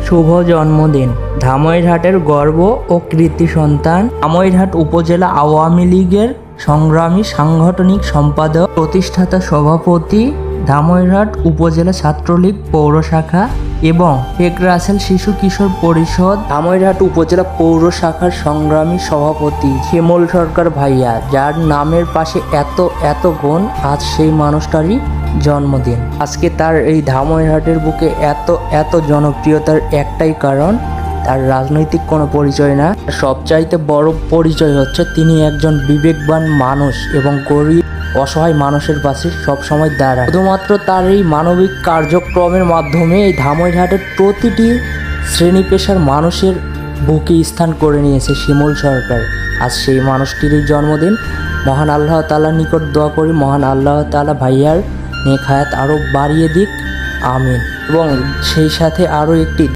শুভ জন্মদিন। ধামইরহাটের গর্ব ও কৃতি সন্তান, ধামইরহাট উপজেলা আওয়ামী লীগের সংগ্রামী সাংগঠনিক সম্পাদক, প্রতিষ্ঠাতা সভাপতি, ধামইরহাট উপজেলা ছাত্রলীগ পৌর শাখা এবং শেখ রাসেল শিশু কিশোর পরিষদ ধামইরহাট উপজেলা পৌর শাখার সংগ্রামী সভাপতি শিমুল সরকার ভাইয়া, যার নামের পাশে এত গুণ। আজ সেই মানুষটারই জন্মদিন। আজকে তার এই ধামইরহাটের বুকে এত জনপ্রিয়তার একটাই কারণ, তার রাজনৈতিক কোনো পরিচয় না। সবচাইতে বড় পরিচয় হচ্ছে তিনি একজন বিবেকবান মানুষ এবং গরিব অসহায় মানুষের পাশে সবসময় দাঁড়ায়। শুধুমাত্র তার এই মানবিক কার্যক্রমের মাধ্যমে এই ধামইরহাটের প্রতিটি শ্রেণী পেশার মানুষের বুকে স্থান করে নিয়েছে শিমুল সরকার। আজ সেই মানুষটির জন্মদিন। মহান আল্লাহ তাআলার নিকট দোয়া করি, মহান আল্লাহ তাআলা ভাইয়ার নেক হায়াত আরও বাড়িয়ে দিক, আমিন। এবং সেই সাথে আরও একটি